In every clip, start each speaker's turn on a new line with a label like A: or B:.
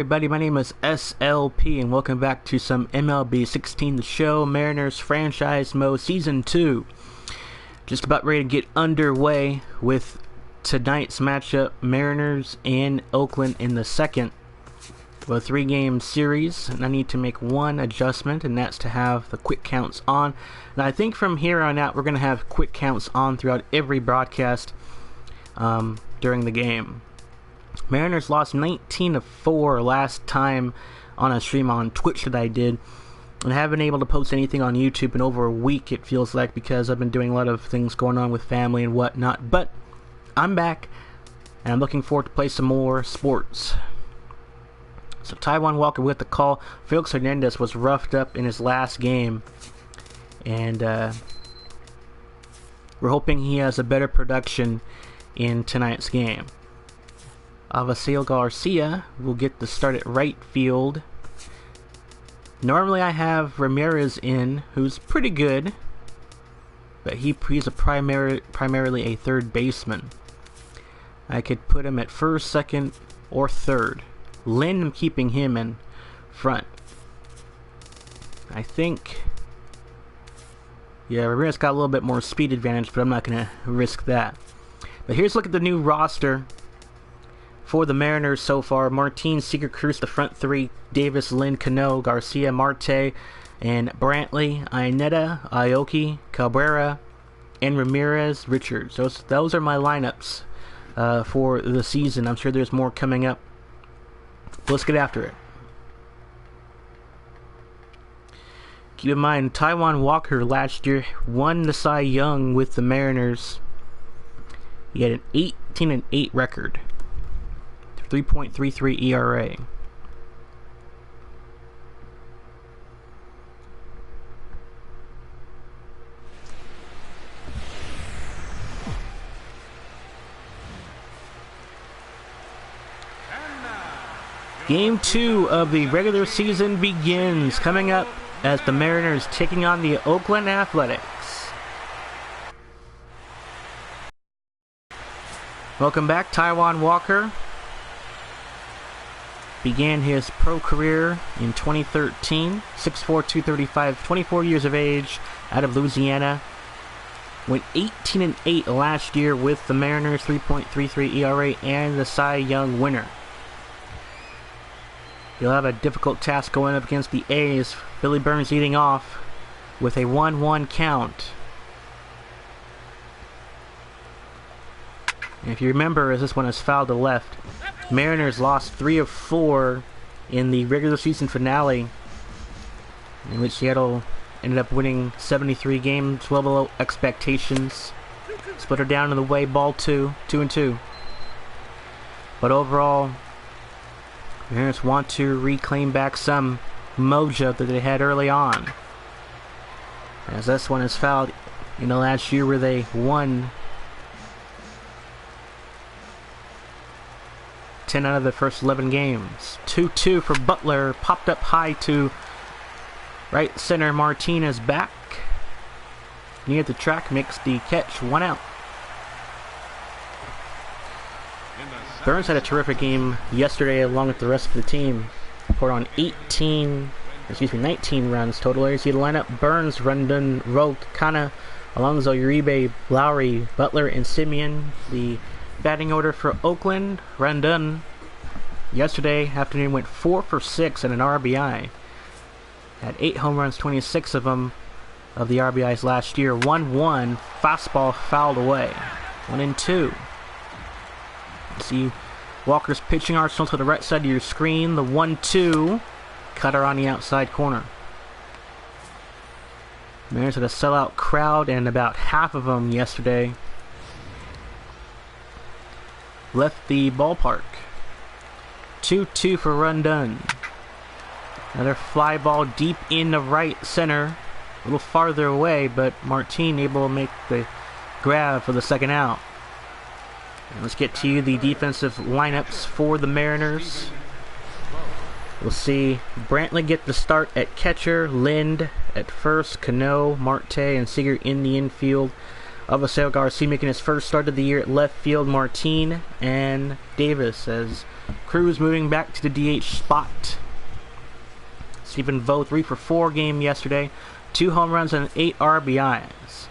A: Everybody, my name is S.L.P. and welcome back to some MLB 16 The Show Mariners Franchise Mode Season 2. Just about ready to get underway with tonight's matchup, Mariners and Oakland in the second of a 3-game series. And I need to make one adjustment, and that's to have the quick counts on. And I think from here on out, we're going to have quick counts on throughout every broadcast during the game. Mariners lost 19-4 last time on a stream on Twitch that I did, and I haven't been able to post anything on YouTube in over a week, it feels like, because I've been doing a lot of things going on with family and whatnot. But I'm back, and I'm looking forward to play some more sports. So Taijuan Walker with the call. Felix Hernandez was roughed up in his last game, and we're hoping he has a better production in tonight's game. Avisail Garcia will get the start at right field. Normally I have Ramirez in, who's pretty good, but he's a primarily a third baseman. I could put him at first, second, or third. Lynn, I'm keeping him in front. I think, yeah, Ramirez got a little bit more speed advantage, but I'm not going to risk that. But here's a look at the new roster for the Mariners so far. Martin, Seager, Cruz, the front three. Davis, Lynn, Cano, Garcia, Marte, and Brantley, Iannetta, Aoki, Cabrera, and Ramirez, Richards. Those are my lineups for the season. I'm sure there's more coming up. Let's get after it. Keep in mind, Taijuan Walker last year won the Cy Young with the Mariners. He had an 18-8 record. 3.33 ERA. Game 2 of the regular season begins, coming up as the Mariners taking on the Oakland Athletics. Welcome back. Taijuan Walker began his pro career in 2013, 6'4", 235, 24 years of age, out of Louisiana. Went 18-8 last year with the Mariners, 3.33 ERA, and the Cy Young winner. He'll have a difficult task going up against the A's. Billy Burns leading off with a 1-1 count. And if you remember, as this one is fouled to left, Mariners lost 3 of 4 in the regular season finale, in which Seattle ended up winning 73 games, well below expectations. Split her down in the way, ball 2-2. But overall, Mariners want to reclaim back some mojo that they had early on, as this one is fouled in the last year where they won 10 out of the first 11 games. 2-2 for Butler, popped up high to right center. Martinez back near the track, makes the catch, 1 out. Burns had a terrific game yesterday along with the rest of the team. Poured on 19 runs total. Here's the lineup: Burns, Rondon, Rolt, Kana, Alonso, Uribe, Lowry, Butler, and Simeon. The batting order for Oakland: Rondon yesterday afternoon went 4 for 6 and an RBI. Had 8 home runs, 26 of them of the RBIs last year. 1-1, fastball fouled away. 1-2. See Walker's pitching arsenal to the right side of your screen. The 1-2, cutter on the outside corner. Mariners had a sellout crowd, and about half of them yesterday left the ballpark. 2-2 for Rondon. Another fly ball deep in the right center, a little farther away, but Martin able to make the grab for the second out. And let's get to you the defensive lineups for the Mariners. We'll see Brantley get the start at catcher, Lind at first, Cano, Marte, and Seager in the infield. Avisail Garcia making his first start of the year at left field. Martin and Davis as Cruz moving back to the DH spot. Stephen Vo 3 for 4 game yesterday. 2 home runs and 8 RBIs.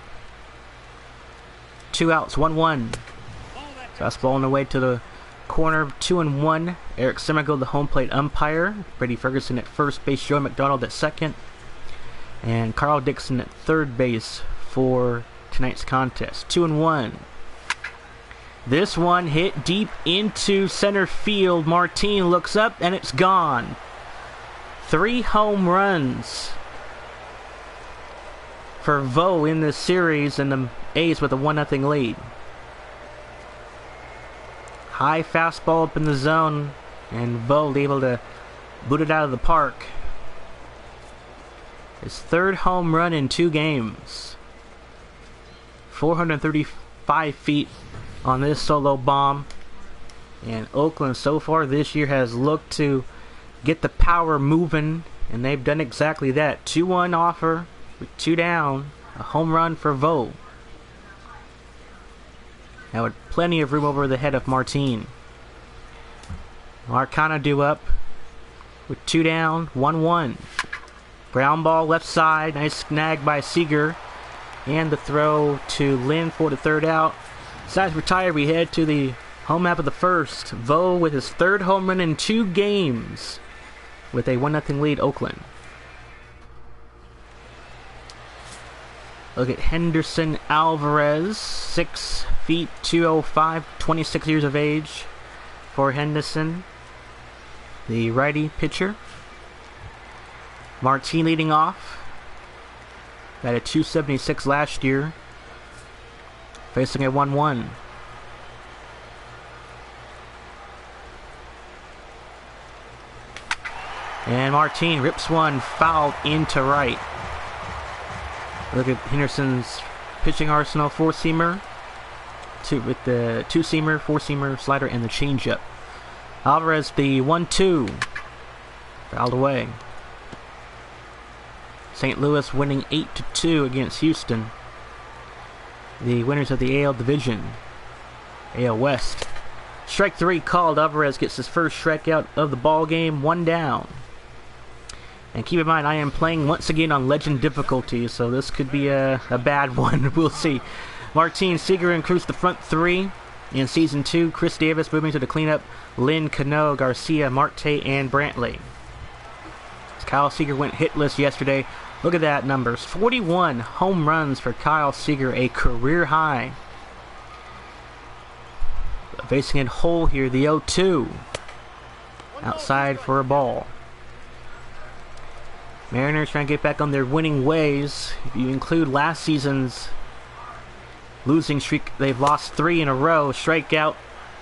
A: 2 outs, 1-1. Fastball on the way to the corner, 2-1. Eric Semigo, the home plate umpire. Brady Ferguson at first base. Joe McDonald at second. And Carl Dixon at third base for tonight's contest. 2-1. This one hit deep into center field. Martin looks up and it's gone. 3 home runs for Vo in this series, and the A's with a 1-0 lead. High fastball up in the zone, and Vo able to boot it out of the park. His 3rd home run in 2 games. 435 feet on this solo bomb. And Oakland so far this year has looked to get the power moving, and they've done exactly that. 2-1 offer with 2 down. A home run for Vo. Now with plenty of room over the head of Martin. Marcana due up with 2 down, 1-1. Ground ball left side, nice snag by Seager. And the throw to Lynn for the 3rd out. Sides retired, we head to the home map of the 1st. Vo with his 3rd home run in 2 games with a 1-0 lead Oakland. Look at Henderson Alvarez, 6 feet 205, 26 years of age for Henderson, the righty pitcher. Martin leading off, got a 276 last year, facing a 1-1. And Martin rips one foul into right. Look at Henderson's pitching arsenal: 4-seamer, with the 2-seamer, 4-seamer, slider, and the changeup. Alvarez, the 1-2, fouled away. St. Louis winning 8-2 against Houston, the winners of the AL Division, AL West. Strike 3 called. Alvarez gets his first strikeout of the ball game. 1 down. And keep in mind, I am playing once again on Legend difficulty, so this could be a bad one. We'll see. Martin, Seager, and Cruz the front 3 in Season 2. Chris Davis moving to the cleanup. Lynn, Cano, Garcia, Marte, and Brantley. Kyle Seager went hitless yesterday. Look at that numbers. 41 home runs for Kyle Seager, a career high. Facing it whole here, the 0-2. Outside for a ball. Mariners trying to get back on their winning ways. If you include last season's losing streak, they've lost 3 in a row. Strikeout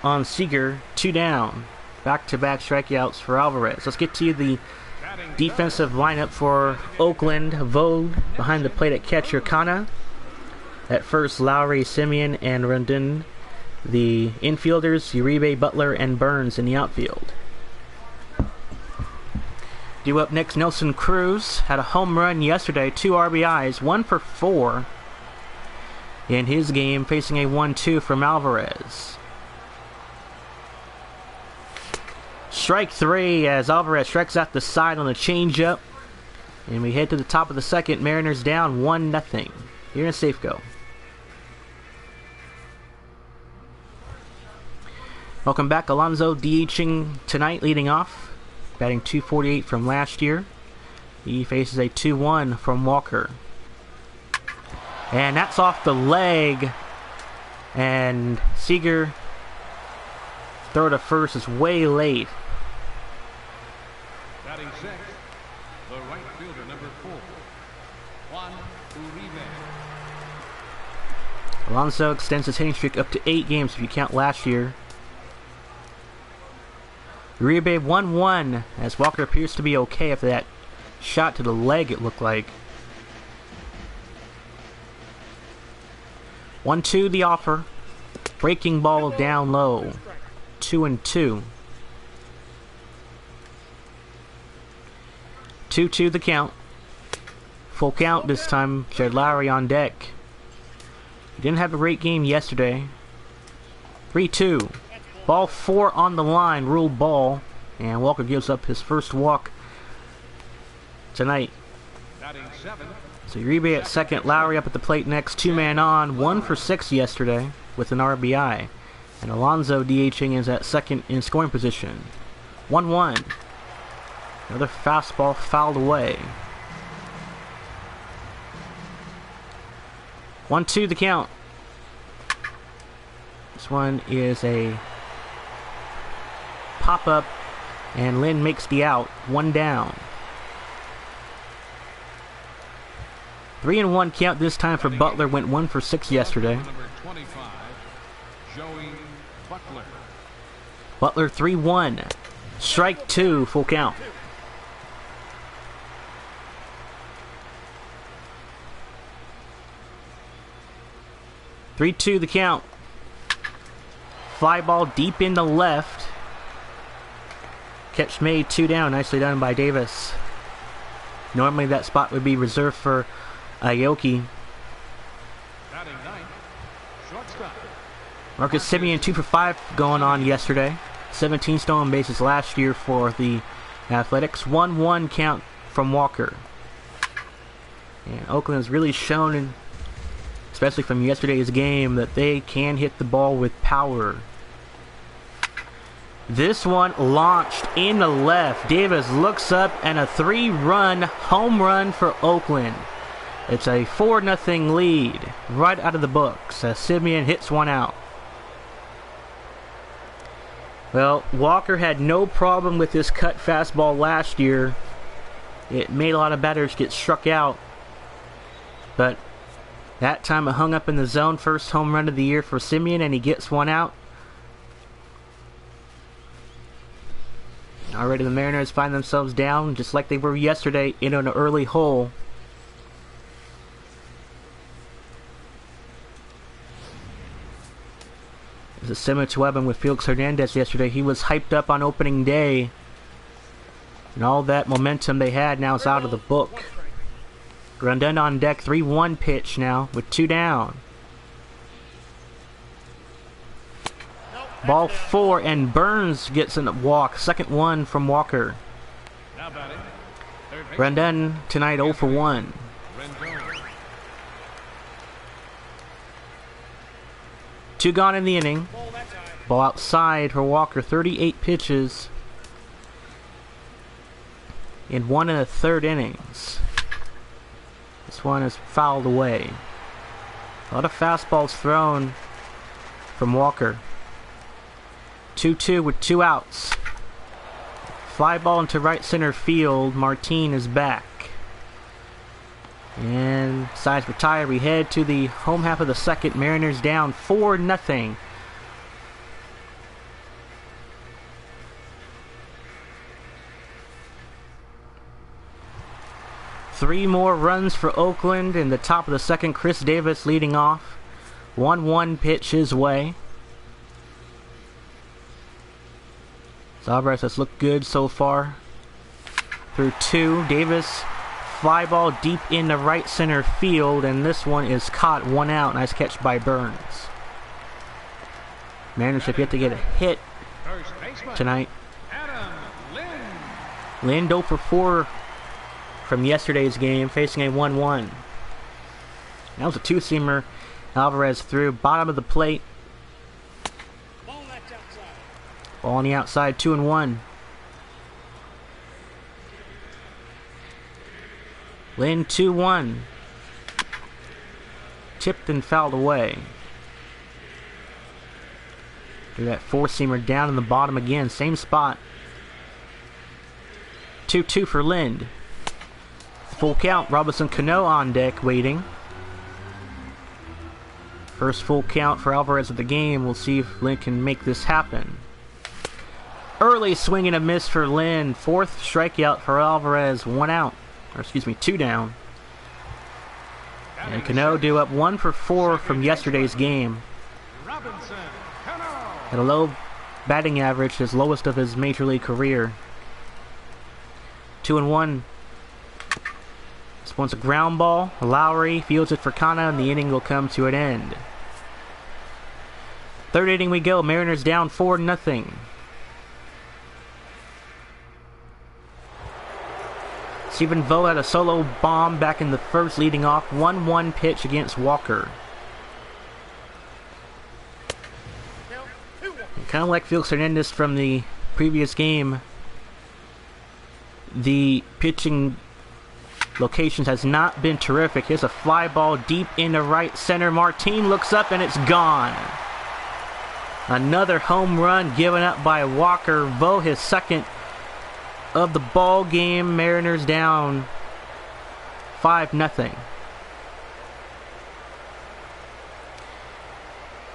A: on Seager, 2 down. Back-to-back strikeouts for Alvarez. Let's get to the defensive lineup for Oakland. Vogue behind the plate at catcher, Kana. At first, Lowry, Simeon, and Rondon. The infielders, Uribe, Butler, and Burns in the outfield. Due up next, Nelson Cruz had a home run yesterday, 2 RBIs, 1 for 4 in his game, facing a 1-2 from Alvarez. Strike 3 as Alvarez strikes out the side on the changeup, and we head to the top of the 2nd. Mariners down 1-0 here in Safeco. Welcome back. Alonso DHing tonight, leading off. Batting .248 from last year. He faces a 2-1 from Walker. And that's off the leg. And Seager throw to first is way late.
B: Batting 6, the right fielder, number 4, Juan Uribe.
A: Alonso extends his hitting streak up to 8 games if you count last year. Uribe 1-1 as Walker appears to be okay after that shot to the leg, it looked like. 1-2 the offer. Breaking ball down low. 2-2. 2-2 the count. Full count this time. Jared Lowry on deck. He didn't have a great game yesterday. 3-2. Ball 4 on the line, ruled ball. And Walker gives up his first walk tonight. So Uribe at second, Lowry up at the plate next, 2-man on, 1 for 6 yesterday with an RBI. And Alonso DHing is at second in scoring position. 1-1. Another fastball fouled away. 1-2 the count. This one is a pop-up, and Lynn makes the out. 1 down. 3-1 count this time for Butler. Went 1 for 6 yesterday. Butler 3-1. Strike 2, full count. Three-two the count. Fly ball deep in the left. Catch made, 2 down. Nicely done by Davis. Normally that spot would be reserved for Aoki. Marcus Simeon 2 for 5 going on yesterday. 17 stolen bases last year for the Athletics. 1-1 count from Walker. And Oakland has really shown, especially from yesterday's game, that they can hit the ball with power. This one launched in the left. Davis looks up, and a 3-run home run for Oakland. It's a 4-0 lead right out of the books as Simeon hits one out. Well, Walker had no problem with this cut fastball last year. It made a lot of batters get struck out. But that time it hung up in the zone. First home run of the year for Simeon, and he gets one out. Already the Mariners find themselves down, just like they were yesterday, in an early hole. This is similar to what happened with Felix Hernandez yesterday. He was hyped up on opening day, and all that momentum they had now is out of the book. Grandin on deck, 3-1 pitch now with 2 down. Ball 4, and Burns gets a walk. Second one from Walker. Grandin tonight 0 for 1. Two gone in the inning. Ball outside for Walker. 38 pitches in 1 1/3 innings. This one is fouled away. A lot of fastballs thrown from Walker. 2-2 with 2 outs. Fly ball into right center field. Martin is back. And sides retire. We head to the home half of the second. Mariners down 4-0. Three more runs for Oakland in the top of the second. Chris Davis leading off. 1-1 pitch his way. Alvarez has looked good so far. Through 2. Davis, fly ball deep in the right center field, and this one is caught. 1 out. Nice catch by Burns. Mariners have yet to get a hit tonight. Lynn 0 for 4 from yesterday's game, facing a 1-1. That was a 2-seamer. Alvarez threw bottom of the plate. Ball on the outside, 2-1. Lynn 2-1. Tipped and fouled away. Do that 4-seamer down in the bottom again, same spot. 2-2 for Lind. Full count. Robinson Cano on deck, waiting. First full count for Alvarez of the game. We'll see if Lind can make this happen. Early swing and a miss for Lynn. 4th strikeout for Alvarez. 1 out. Or excuse me, 2 down. And Cano due up 1 for 4 from yesterday's game. At a low batting average, his lowest of his major league career. 2-1. This one's a ground ball. Lowry fields it for Kana, and the inning will come to an end. Third inning we go. Mariners down 4-0. Stephen Vo had a solo bomb back in the first, leading off 1-1 pitch against Walker. Kind of like Felix Hernandez from the previous game, the pitching locations has not been terrific. Here's a fly ball deep into right center. Martin looks up and it's gone. Another home run given up by Walker. Vo, his second of the ball game. Mariners down 5-0.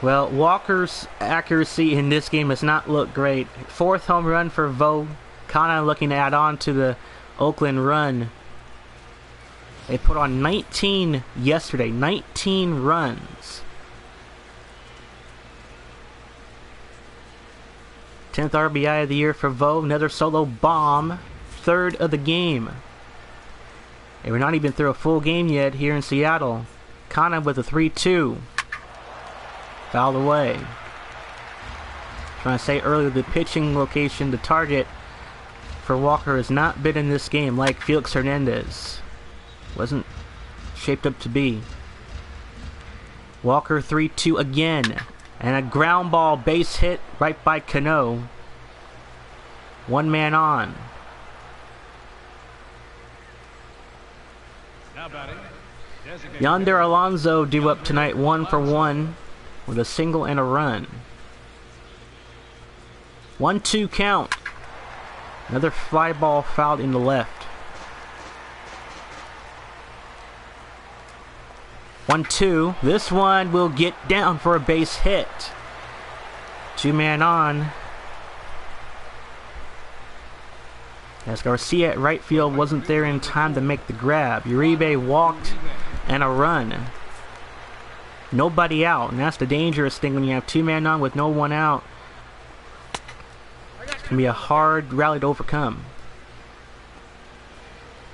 A: Well, Walker's accuracy in this game has not looked great. Fourth home run for Vo. Kana looking to add on to the Oakland run. They put on 19 yesterday. 19 runs. 10th RBI of the year for Vo. Another solo bomb. Third of the game. They were not even through a full game yet here in Seattle. Kana with a 3-2. Fouled away. Trying to say earlier, the pitching location, the target for Walker has not been in this game like Felix Hernandez. Wasn't shaped up to be. Walker 3-2 again. And a ground ball base hit right by Cano. One man on. Yonder Alonso due up tonight 1-for-1 with a single and a run. 1-2 count. Another fly ball fouled in the left. 1-2. This one will get down for a base hit. Two man on. As Garcia at right field wasn't there in time to make the grab. Uribe walked and a run. Nobody out, and that's the dangerous thing when you have two men on with no one out. It's going to be a hard rally to overcome.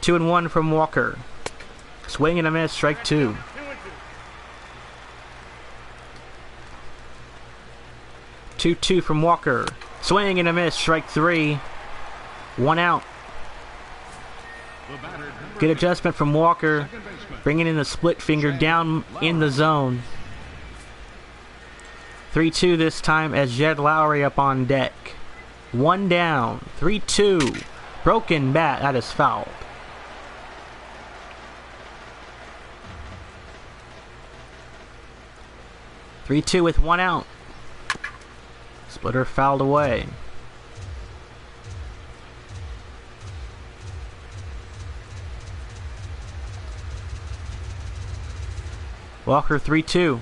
A: 2-1 from Walker. Swing and a miss, strike two. 2-2 from Walker. Swing and a miss, strike three. One out. Good adjustment from Walker, bringing in the split finger down in the zone. 3-2 this time as Jed Lowry up on deck. One down. 3-2. Broken bat. That is fouled. (3-2) with one out. Splitter fouled away. Walker 3-2.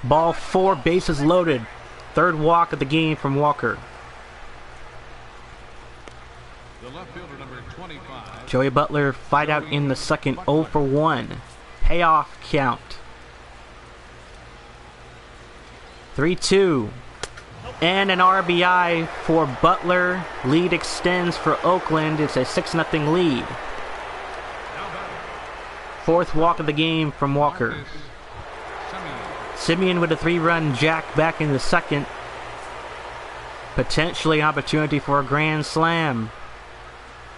A: Ball four, bases loaded. Third walk of the game from Walker.
B: The left fielder, number 25.
A: Joey Butler fight out in the second, 0-for-1. Payoff count. 3-2. And an RBI for Butler. Lead extends for Oakland. It's a 6-0 lead. Fourth walk of the game from Walker. Simeon with a 3-run jack back in the second. Potentially opportunity for a grand slam.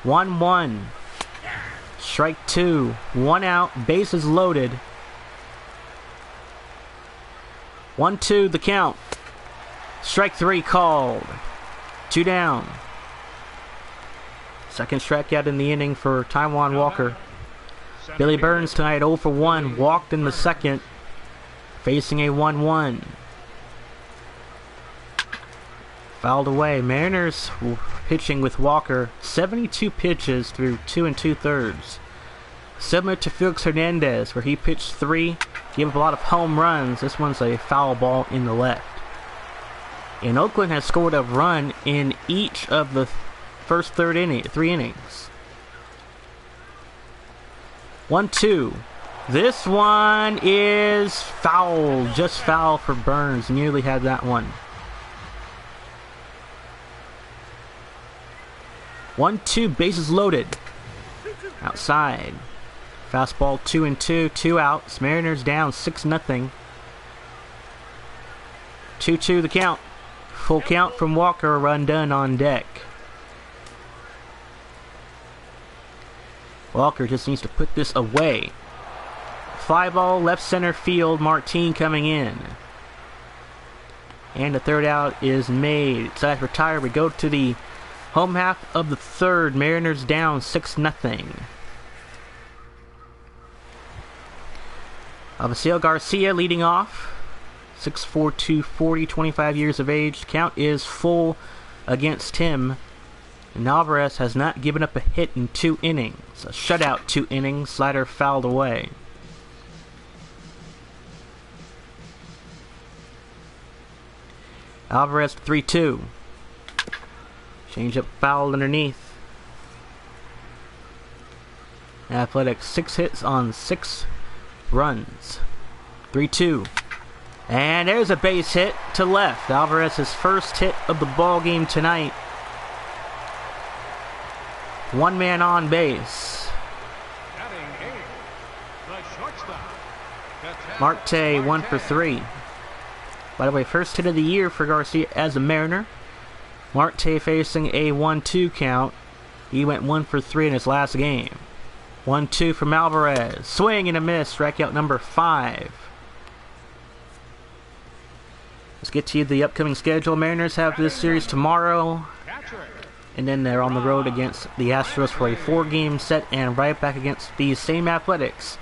A: 1-1. Strike two. One out. Bases loaded. 1-2 the count. Strike three called. Two down. Second strikeout in the inning for Taijuan Walker. Billy Burns tonight 0-for-1. Walked in the second. Facing a 1-1. Fouled away. Mariners pitching with Walker. 72 pitches through 2 2/3. Similar to Felix Hernandez, where he pitched 3, gave up a lot of home runs. This one's a foul ball in the left. And Oakland has scored a run in each of the first 3 innings. 1-2. This one is foul. Just foul for Burns. Nearly had that one. 1-2, bases loaded. Outside. Fastball 2-2, 2 outs. Mariners down 6-0. 2-2 the count. Full count from Walker, a run done on deck. Walker just needs to put this away. Fly ball, left center field, Martin coming in. And the third out is made. Side retire. We go to the home half of the third. Mariners down 6-0. Avisail Garcia leading off. 6'4", 240, 25 years of age. Count is full against him. And Alvarez has not given up a hit in 2 innings. A shutout 2 innings. Slider fouled away. Alvarez 3-2. Changeup fouled underneath. Athletics 6 hits on 6 runs. 3-2. And there's a base hit to left. Alvarez's first hit of the ball game tonight. 1 man on base. Marte 1 for 3. By the way, first hit of the year for Garcia as a Mariner. Marte facing a 1-2 count. He went 1 for 3 in his last game. 1-2 from Alvarez. Swing and a miss. Strikeout number 5. Let's get to you the upcoming schedule. Mariners have this series tomorrow. And then they're on the road against the Astros for a 4-game set and right back against these same Athletics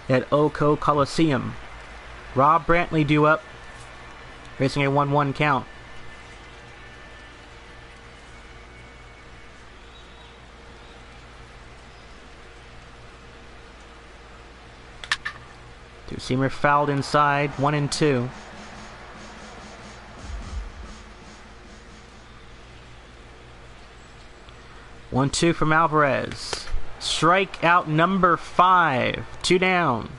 A: at Oco Coliseum. Rob Brantley due up, facing a 1-1 count. Two-seamer fouled inside, 1-2. One, 2 from Alvarez. Strikeout number 5. 2 down.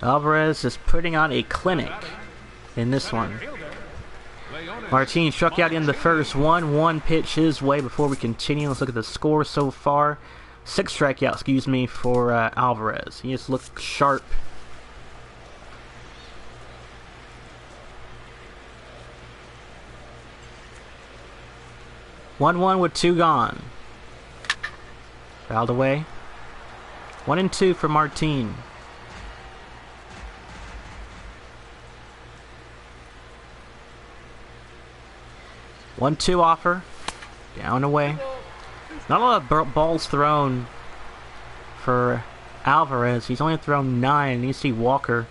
A: Alvarez is putting on a clinic in this one. Martin struck out in the first. 1-1 pitch his way before we continue. Let's look at the score so far. 6 strikeouts, for Alvarez. He just looked sharp. One with 2 gone. Fouled away. 1-2 for Martin. One-two offer. Down away. Not a lot of balls thrown for Alvarez. He's only thrown 9. You see Walker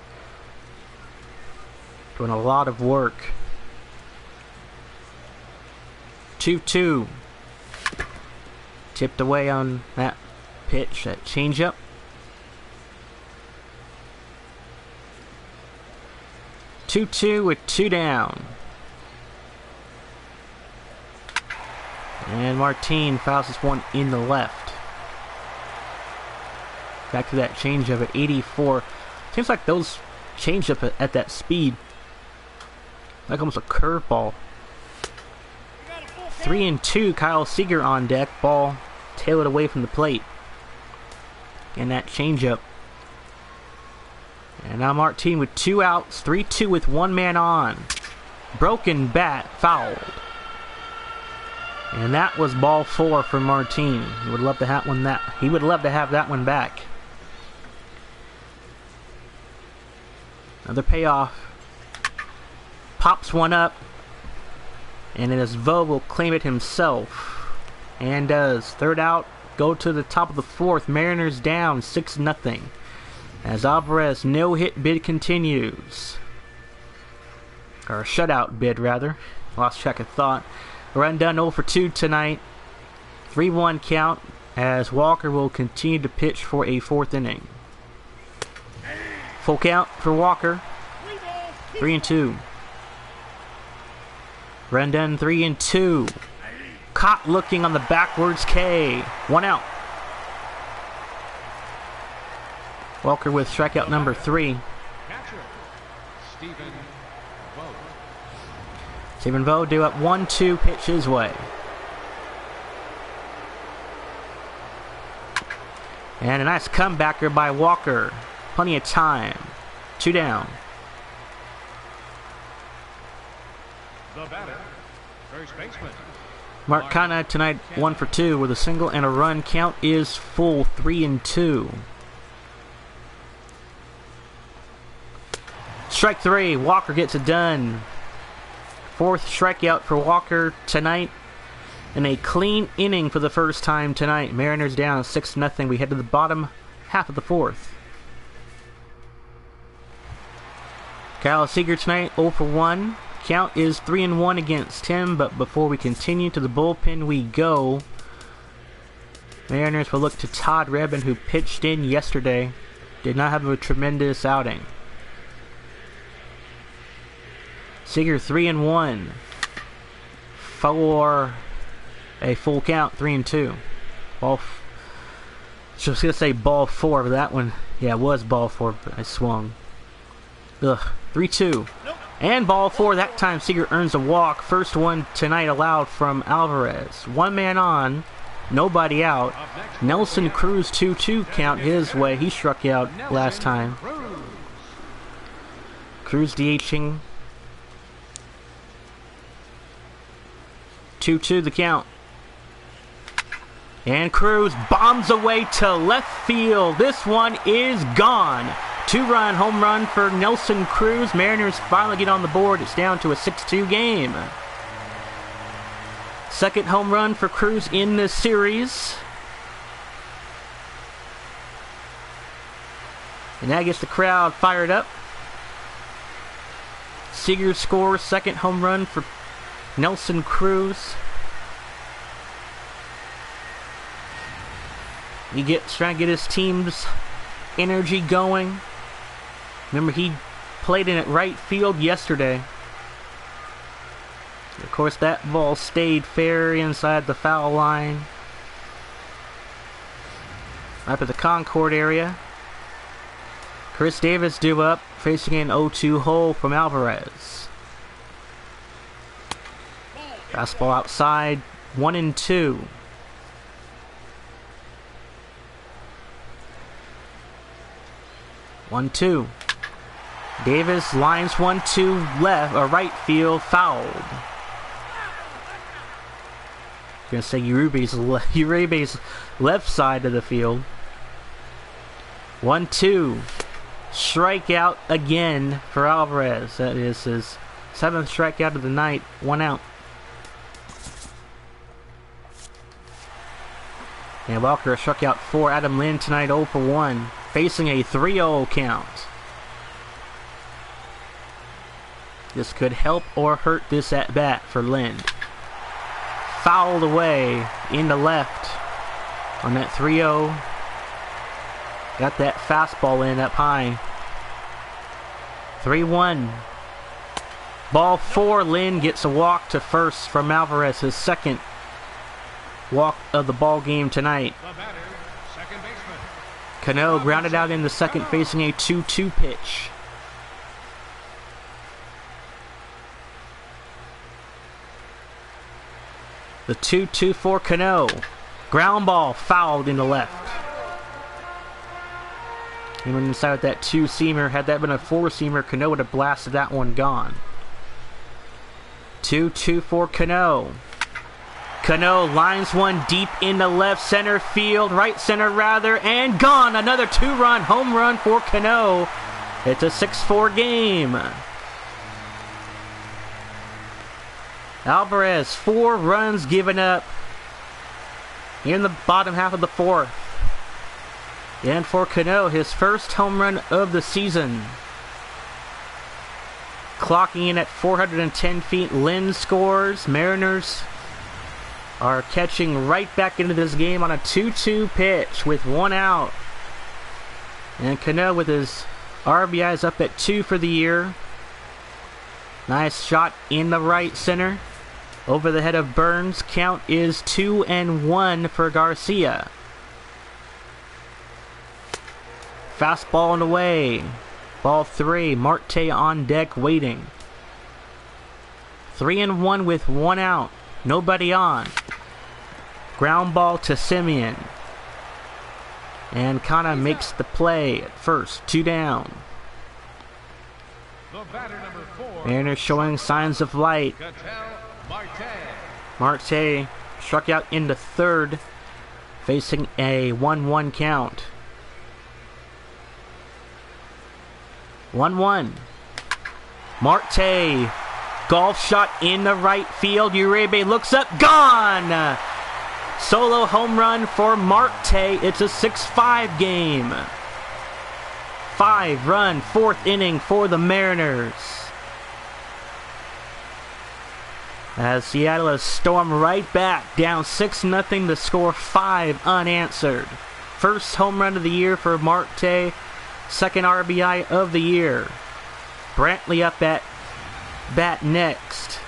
A: doing a lot of work. 2-2. Tipped away on that pitch, that changeup. Two with 2 down. And Martin fouls this one in the left. Back to that changeup at 84. Seems like those changeup at that speed, like almost a curveball. 3-2, Kyle Seager on deck. Ball tailored away from the plate. And that changeup. And now Martin with 2 outs. 3-2 with 1 man on. Broken bat, fouled. And that was ball 4 for Martin. He would love to have that one back. Another payoff. Pops one up. And it is Vo will claim it himself. And does. Third out. Go to the top of the 4th. Mariners down 6-0. As Alvarez no-hit bid continues. Or a shutout bid, rather. Lost track of thought. Run done 0 for 2 tonight. 3-1 count as Walker will continue to pitch for a 4th inning. Full count for Walker. 3-2. Run done 3-2. Caught looking on the backwards K. 1 out. Walker with strikeout number 3. Stephen Vo due up 1-2 pitch his way. And a nice comebacker by Walker. Plenty of time. 2 down.
B: The batter, first baseman.
A: Marcana tonight 1 for 2 with a single and a run. Count is full 3-2. Strike 3. Walker gets it done. 4th strikeout for Walker tonight. And a clean inning for the first time tonight. Mariners down 6-0. We head to the bottom half of the 4th. Kyle Seager tonight 0 for 1. Count is 3-1 against him, but before we continue, to the bullpen we go. Mariners will look to Todd Rebin, who pitched in yesterday. Did not have a tremendous outing. Seager 3-1 for a full count, 3-2. Just gonna say ball 4, but that one, yeah, it was ball 4, but I swung. 3-2. And ball 4, that time Seager earns a walk. First one tonight allowed from Alvarez. 1 man on, nobody out. Nelson Cruz 2-2 count his way. He struck out last time. Cruz DHing. 2-2 the count. And Cruz bombs away to left field. This one is gone. 2-run home run for Nelson Cruz. Mariners finally get on the board. It's down to a 6-2 game. Second home run for Cruz in this series. And that gets the crowd fired up. Seager scores second home run for Nelson Cruz. He trying to get his team's energy going. Remember, he played in at right field yesterday. Of course, that ball stayed fair inside the foul line. Up at the Concord area. Chris Davis due up, facing an 0-2 hole from Alvarez. Fastball outside, 1-2. One-two. Davis lines 1-2 left or right field, fouled. I'm gonna say Uribe's left side of the field. 1-2. Strikeout again for Alvarez. That is his 7th strikeout of the night. 1 out. And Walker struck out 4. Adam Lynn tonight 0 for 1. Facing a 3-0 count. This could help or hurt this at bat for Lind. Fouled away into left on that 3-0. Got that fastball in up high. 3-1. Ball 4. Lind gets a walk to first from Alvarez, his 2nd walk of the ball game tonight. Cano grounded out in the 2nd, facing a 2-2 pitch. The 2-2 for Cano. Ground ball fouled in the left. He went inside with that 2-seamer. Had that been a 4-seamer, Cano would have blasted that one gone. 2-2 for Cano. Cano lines one deep into left center field, right center rather, and gone. Another 2-run home run for Cano. It's a 6-4 game. Alvarez, 4 runs given up in the bottom half of the 4th. And for Cano, his first home run of the season. Clocking in at 410 feet, Lynn scores. Mariners are catching right back into this game on a 2-2 pitch with 1 out. And Cano with his RBIs up at 2 for the year. Nice shot in the right center. Over the head of Burns. Count is 2-1 for Garcia. Fastball and away. Ball 3. Marte on deck waiting. 3-1 with 1 out. Nobody on. Ground ball to Simeon. And Kana makes the play at first. 2 down.
B: The batter number 4.
A: Mariners showing signs of light. Marte struck out in the third, facing a 1-1 count. 1-1. Marte, golf shot in the right field. Uribe looks up, gone! Solo home run for Marte. It's a 6-5 game. 5-run fourth inning for the Mariners, as Seattle has stormed right back, down 6-0 to score 5 unanswered. First home run of the year for Marte, second RBI of the year. Brantley up at bat next.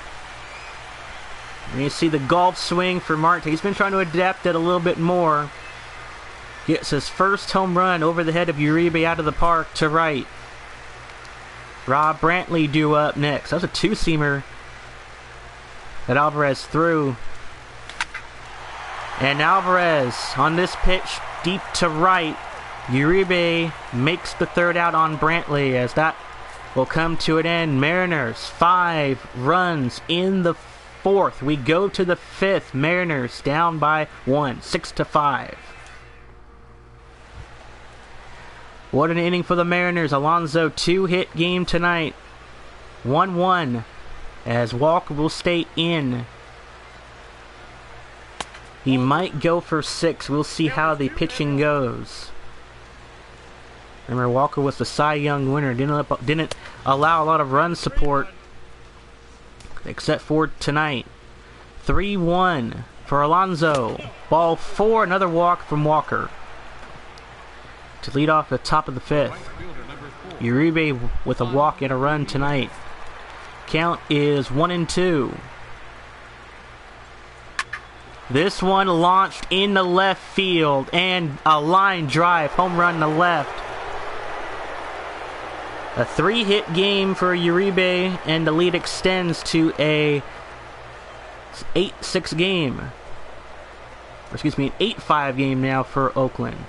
A: And you see the golf swing for Marte. He's been trying to adapt it a little bit more. Gets his first home run over the head of Uribe out of the park to right. Rob Brantley due up next. That was a two-seamer that Alvarez threw. And Alvarez on this pitch deep to right. Uribe makes the third out on Brantley, as that will come to an end. Mariners 5 runs in the fourth. We go to the fifth. Mariners down by 1, 6-5. What an inning for the Mariners. Alonso 2-hit game tonight. 1-1 as Walker will stay in. He might go for 6. We'll see how the pitching goes. Remember, Walker was the Cy Young winner. Didn't allow a lot of run support, except for tonight. 3-1 for Alonso. Ball 4, another walk from Walker to lead off the top of the fifth. Uribe with a walk and a run tonight. Count is 1-2. This one launched in the left field, and a line drive, home run to left. A 3-hit game for Uribe, and the lead extends to a 8-6 game. Or excuse me, an 8-5 game now for Oakland.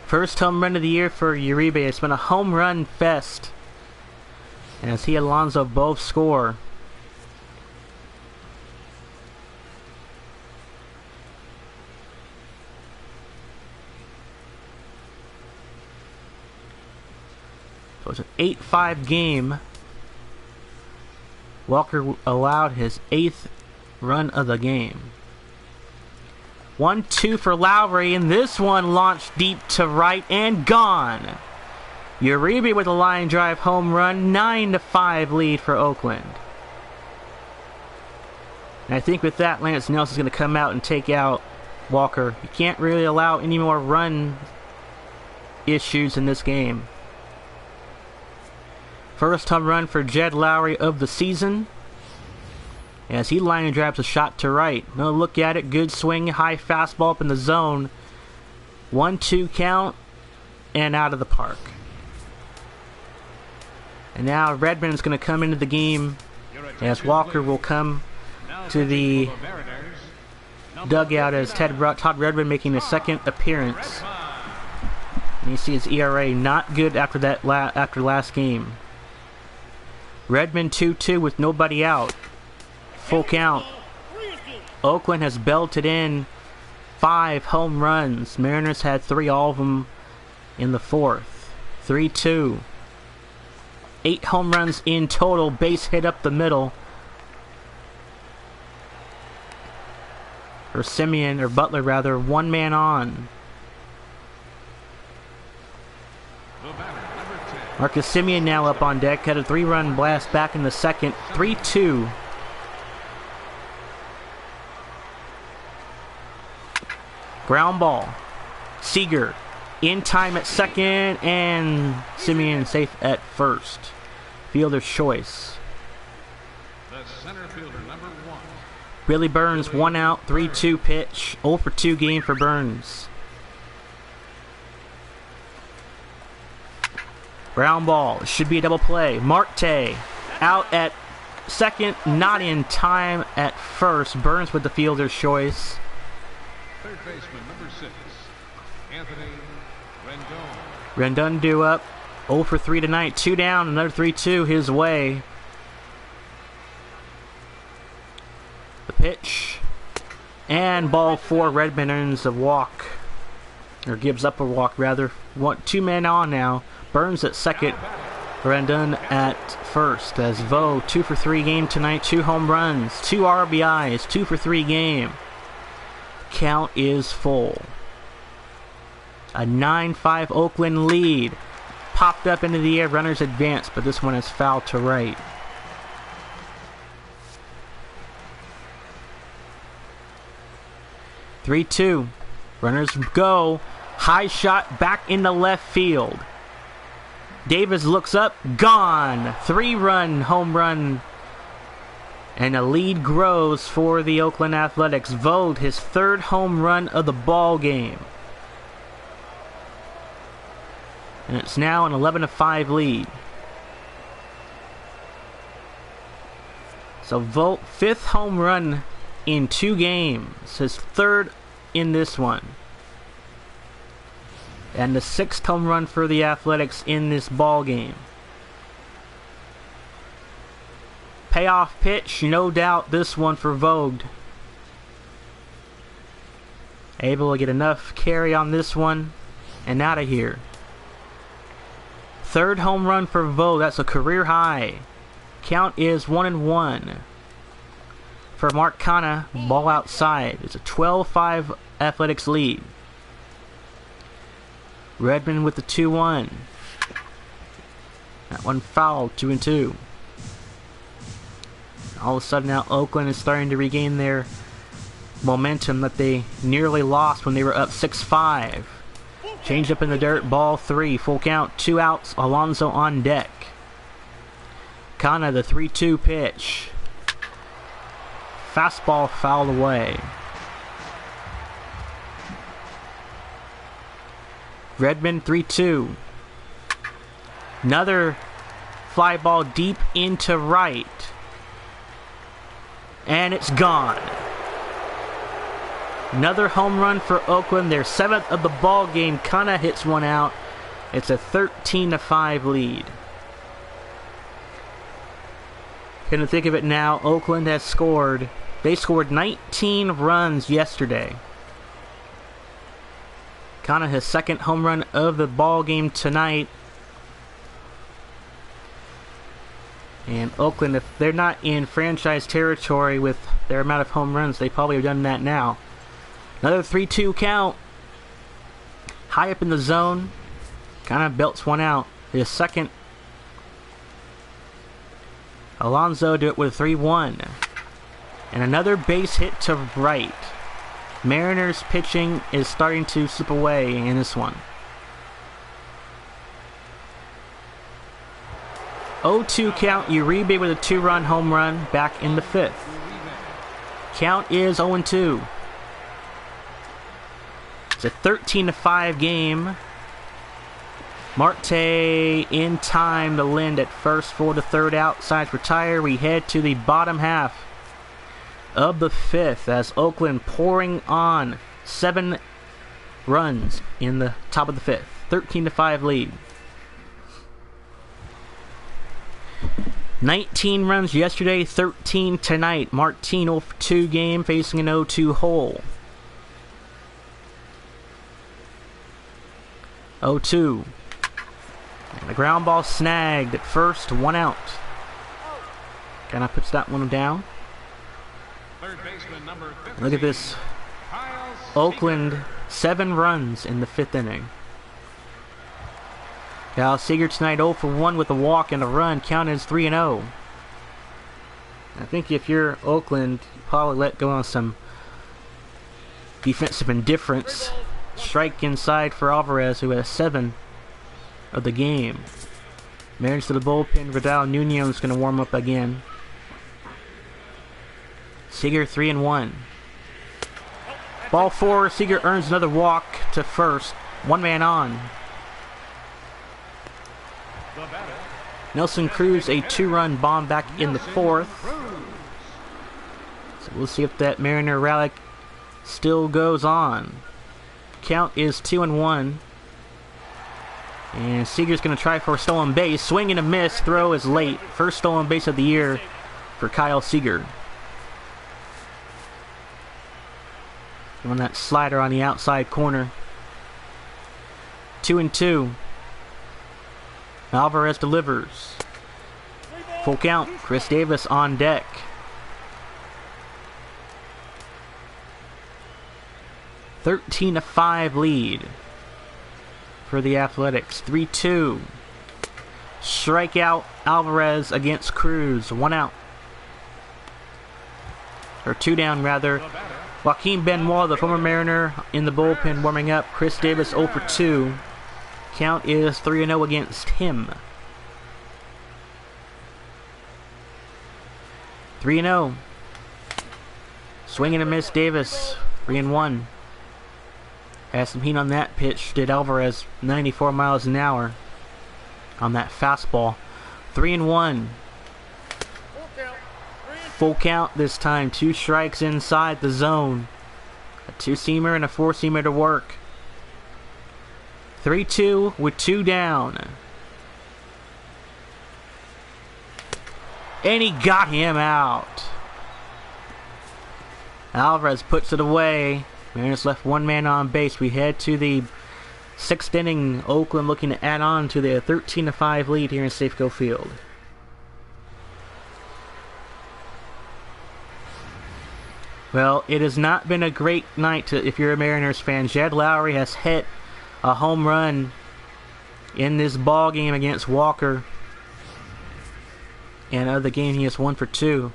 A: First home run of the year for Uribe. It's been a home run fest, as he and Alonso both score. So it's an 8-5 game. Walker allowed his 8th run of the game. 1-2 for Lowry, and this one launched deep to right and gone. Uribe with a line drive home run. 9-5 lead for Oakland. And I think with that, Lance Nelson's going to come out and take out Walker. You can't really allow any more run issues in this game. First home run for Jed Lowry of the season, as he line and drives a shot to right. No look at it. Good swing. High fastball up in the zone. 1-2 count, and out of the park. And now Redmond is going to come into the game, as Walker will come to the dugout as Todd Redmond making his second appearance. And you see his ERA not good after that after last game. Redmond 2-2 with nobody out. Full count. Oakland has belted in 5 home runs. Mariners had 3, all of them in the fourth. 3-2. 8 home runs in total. Base hit up the middle for Simeon, or Butler rather. 1 man on. Marcus Simeon now up on deck. Had a 3-run blast back in the second. 3-2. Ground ball. Seager in time at second, and Simeon safe at first. Fielder's choice.
B: The center fielder, number 1.
A: Billy Burns, 1 out, 3-2 pitch. 0 for 2 game for Burns. Ground ball. Should be a double play. Marte out at second, not in time at first. Burns with the fielder's choice.
B: Third baseman, number 6, Anthony Rendon.
A: Rendon due up. 0 for 3 tonight. 2 down. Another 3-2 his way. The pitch. And ball 4. Redmond earns a walk. Or gives up a walk, rather. 2 men on now. Burns at second. Rendon at first. As Vo, 2 for 3 game tonight. 2 home runs. 2 RBIs. 2 for 3 game. Count is full. A 9-5 Oakland lead. Popped up into the air. Runners advance, but this one is foul to right. (3-2). Runners go. High shot back into left field. Davis looks up. Gone. 3-run home run. And a lead grows for the Oakland Athletics. Vogt, his 3rd home run of the ball game. And it's now an 11-5 lead. So Vogt, 5th home run in 2 games. His 3rd in this one. And the 6th home run for the Athletics in this ball game. Payoff pitch, no doubt this one for Vogt. Able to get enough carry on this one and out of here. 3rd home run for Vogt. That's a career high. Count is 1-1. For Mark Canha, ball outside. It's a 12-5 Athletics lead. Redmond with the 2-1. That one fouled, 2-2. All of a sudden now Oakland is starting to regain their momentum that they nearly lost when they were up 6-5. Changed up in the dirt, ball 3, full count, 2 outs, Alonso on deck. Canha, the 3-2 pitch. Fastball fouled away. Redmond 3-2. Another fly ball deep into right. And it's gone. Another home run for Oakland, their 7th of the ball game. Canha hits one out. It's a 13-5 lead. Couldn't think of it now. Oakland has scored. They scored 19 runs yesterday. Canha, his 2nd home run of the ball game tonight. And Oakland, if they're not in franchise territory with their amount of home runs, they probably have done that now. Another 3-2 count. High up in the zone. Canha belts one out. His 2nd. Alonso do it with 3-1. And another base hit to right. Mariners pitching is starting to slip away in this one. 0-2 count. Uribe with a 2-run home run back in the 5th. Count is 0-2. It's a 13-5 game. Marte in time to lend at first for the 3rd out. Sides retire. We head to the bottom half of the 5th as Oakland pouring on 7 runs in the top of the 5th. 13-5 lead. 19 runs yesterday, 13 tonight. Martino for 2 game, facing an 0-2 hole. 0-2. And the ground ball snagged at first, 1 out. Canha puts that one down. Look at this. Oakland, 7 runs in the 5th inning. Kyle Seager tonight 0 for 1 with a walk and a run. Count is 3-0. I think if you're Oakland, you probably let go on some defensive indifference. Strike inside for Alvarez, who has 7 of the game. Marriage to the bullpen. Vidal Nuno is going to warm up again. Seager 3-1. Ball 4. Seager earns another walk to first. 1 man on. Nelson Cruz a 2-run bomb back in the 4th. So we'll see if that Mariner rally still goes on. Count is 2-1. And Seager's going to try for a stolen base. Swing and a miss. Throw is late. First stolen base of the year for Kyle Seager. On that slider on the outside corner. 2-2. Alvarez delivers. Full count. Chris Davis on deck. (13-5) lead for the Athletics. 3-2. Strikeout Alvarez against Cruz. 1 out. Or 2 down rather. Joaquin Benoit, the former Mariner, in the bullpen warming up. Chris Davis 0 for 2. Count is 3-0 against him. 3-0. Swing and a miss Davis. 3-1. Had some heat on that pitch, did Alvarez. 94 miles an hour on that fastball. 3-1. Full count this time. 2 strikes inside the zone. A 2-seamer and a 4-seamer to work. 3-2 with 2 down. And he got him out. Alvarez puts it away. Mariners left 1 man on base. We head to the 6th inning. Oakland looking to add on to their 13-5 lead here in Safeco Field. Well, it has not been a great night if you're a Mariners fan. Jed Lowry has hit a home run in this ball game against Walker. And out of the game, he is 1 for 2.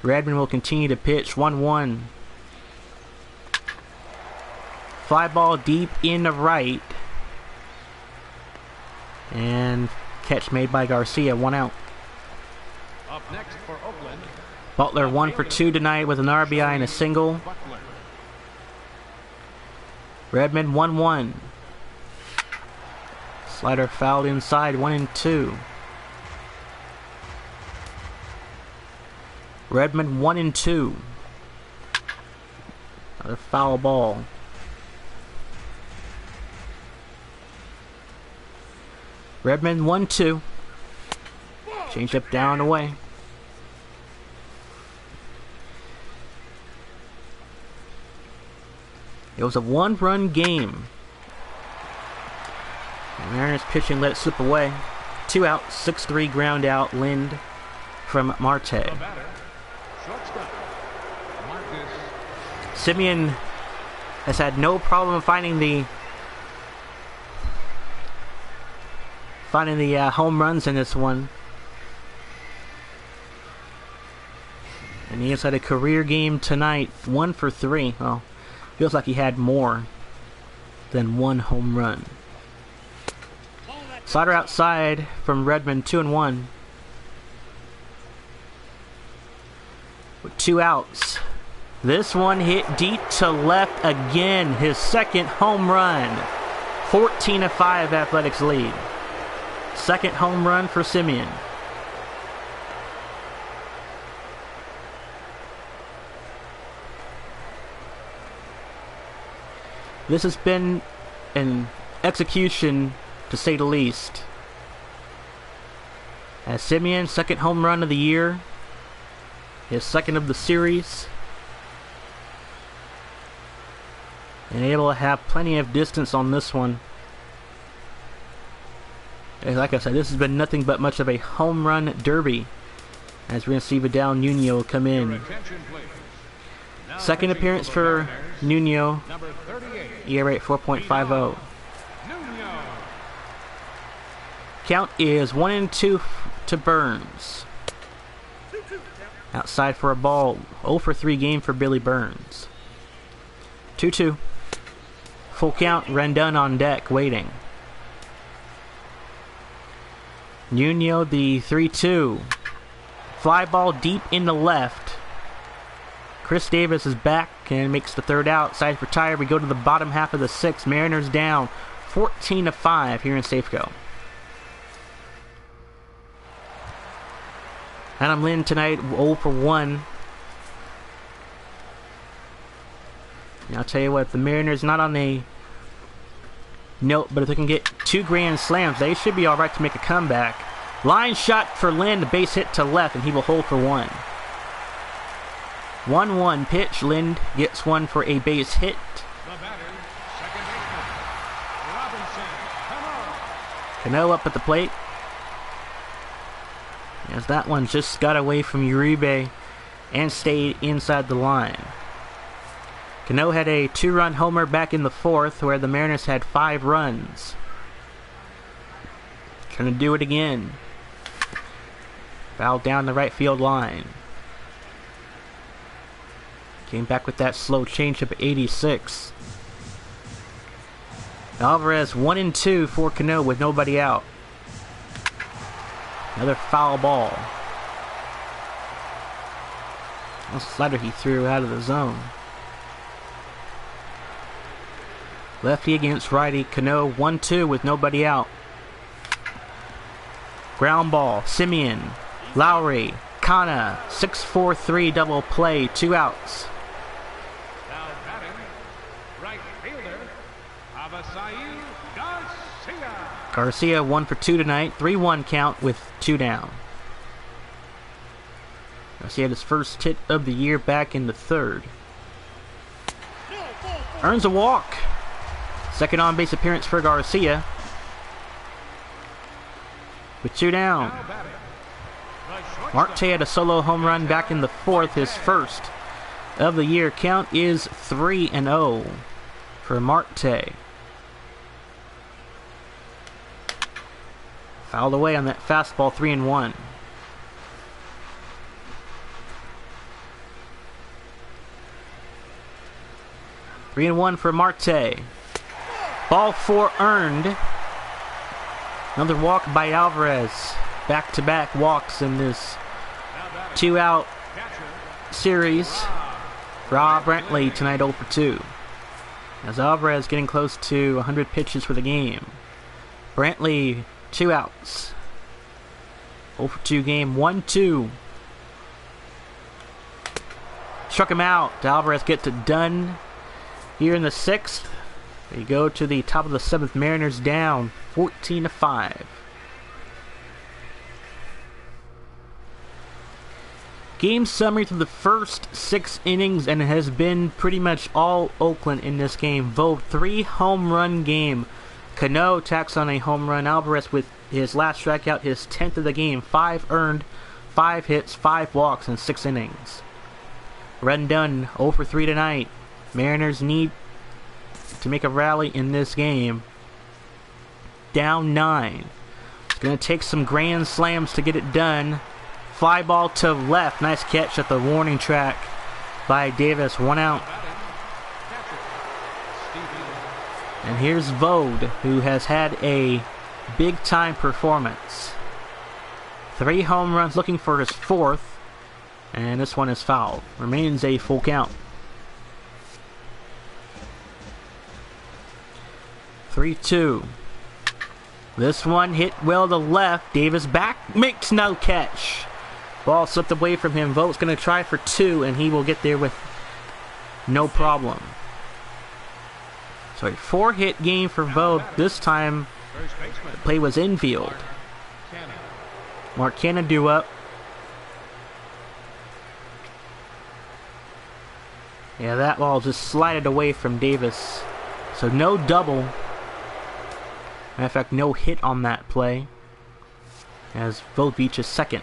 A: Redmond will continue to pitch. 1-1. Fly ball deep in the right. And catch made by Garcia. 1 out.
B: Up next for Oakland,
A: Butler 1 for 2 tonight with an RBI and a single. Redmond 1-1. Slider fouled inside. 1-2. Redmond 1-2. Another foul ball. Redmond 1-2. Change up down and away. It was a 1-run game. The Mariners pitching let it slip away. 2 out, 6-3 ground out. Lind from Marte.
B: the batter, shortstop, Marcus
A: Simeon has had no problem finding the home runs in this one. And he has had a career game tonight. 1 for 3. Well, feels like he had more than 1 home run. Slider outside from Redmond. 2-1. With 2 outs. This one hit deep to left again. His 2nd home run. 14-5 Athletics lead. 2nd home run for Simeon. This has been an execution, to say the least. As Simeon, 2nd home run of the year. His 2nd of the series. And able to have plenty of distance on this one. And like I said, this has been nothing but much of a home run derby. As we're going to see Vidal Nuno come in.
B: attention, please. Now
A: 2nd
B: pitching
A: appearance
B: for the
A: for
B: Mariners,
A: Nuno.
B: number 38,
A: ERA at 4.50.
B: Nuno.
A: Count is 1-2 to Burns. Outside for a ball. 0 for 3 game for Billy Burns. 2-2. Full count. Rendon on deck waiting. Nuno the 3-2. Fly ball deep in the left. Chris Davis is back and makes the 3rd out. Side for tire. We go to the bottom half of the 6th. Mariners down 14-5 here in Safeco. Adam Lind tonight 0 for 1. I'll tell you what, the Mariners not on a note, but if they can get 2 grand slams, they should be alright to make a comeback. Line shot for Lind, base hit to left, and he will hold for 1. 1-1 pitch. Lind gets one for a base hit.
B: The batter, second baseman, Robinson Cano.
A: Cano up at the plate. As that one just got away from Uribe and stayed inside the line. Cano had a 2-run homer back in the 4th, where the Mariners had 5 runs. Gonna do it again. Foul down the right field line. Came back with that slow changeup at 86. Alvarez 1-2 for Cano with nobody out. Another foul ball. A slider he threw out of the zone. Lefty against righty. Cano 1-2 with nobody out. Ground ball. Simeon. Lowry. Kana. 6-4-3 double play. 2 outs.
B: Now batting, right fielder, Avisail Garcia.
A: Garcia 1 for 2 tonight. 3-1 count with 2 down. Garcia had his first hit of the year back in the 3rd. Earns a walk. Second on base appearance for Garcia. With 2 down.
B: Now batting, the shortstop.
A: Marte had a solo home run back in the 4th, his first of the year. Count is 3-0 for Marte. Fouled away on that fastball. 3-1. Three and 1 for Marte. Ball 4 earned. Another walk by Alvarez. Back-to-back walks in this 2-out series. Rob Brantley tonight 0 for 2. As Alvarez getting close to 100 pitches for the game. Brantley 2 outs. 0 for 2 game. 1-2. Struck him out. Alvarez gets it done here in the 6th. They go to the top of the 7th. Mariners down 14-5. Game summary through the first 6 innings, and it has been pretty much all Oakland in this game. Vogt 3 home run game. Cano tacks on a home run. Alvarez with his last strikeout, his 10th of the game. 5 earned, 5 hits, 5 walks in 6 innings. Run done 0 for 3 tonight. Mariners need to make a rally in this game. Down 9. It's going to take some grand slams to get it done. Fly ball to left. Nice catch at the warning track by Davis. 1 out. And here's Vogt, who has had a big-time performance. 3 home runs, looking for his 4th. And this one is fouled. Remains a full count. 3-2. This one hit well to left. Davis back, makes no catch. Ball slipped away from him. Vogt's going to try for 2, and he will get there with no problem. So a 4-hit game for Vogt. This time, the play was infield. Mark Canada up. Yeah, that ball just slided away from Davis. So no double. Matter of fact, no hit on that play, as Vogt reaches second.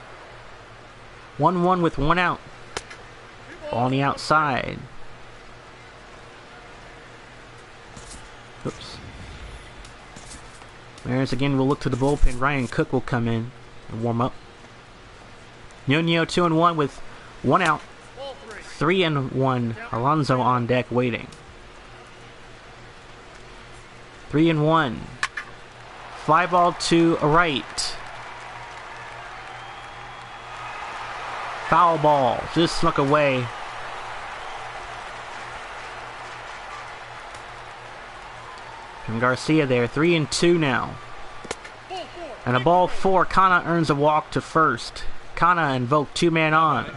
A: 1-1 with 1 out. Ball on the outside. Oops. Mariners again will look to the bullpen. Ryan Cook will come in and warm up. Nuno 2-1 with 1 out. 3-1. Alonso on deck waiting. 3-1. Fly ball to right. Foul ball. Just snuck away. From Garcia there. 3-2 now. And a ball 4. Kana earns a walk to first. Kana and Vogt 2-man on.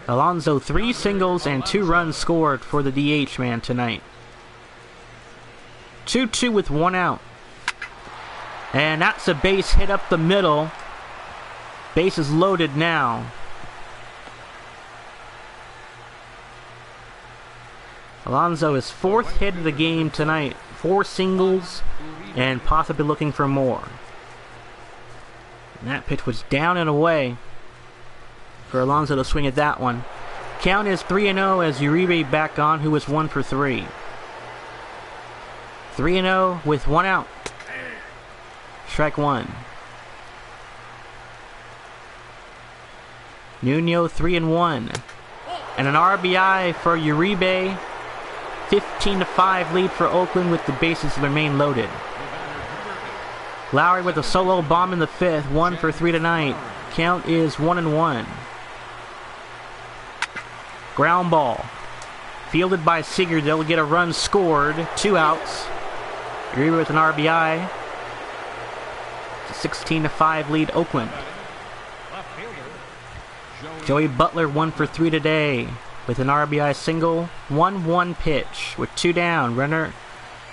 A: Alonso 3 singles and 2 runs scored for the DH man tonight. 2-2 with 1 out. And that's a base hit up the middle. Base is loaded now. Alonso is 4th hit of the game tonight. 4 singles and possibly looking for more. And that pitch was down and away for Alonso to swing at that one. Count is 3-0 as Uribe back on, who was 1 for 3. 3-0 with 1 out. Strike 1. Nuno 3-1. And an RBI for Uribe. 15-5 lead for Oakland with the bases remain loaded. Lowry with a solo bomb in the 5th. 1 for 3 tonight. Count is 1-1. Ground ball. Fielded by Seager. They'll get a run scored. 2 outs. Uribe with an RBI. 16-5 lead Oakland. Joey Butler 1 for 3 today with an RBI single. 1-1 pitch with 2 down. Runner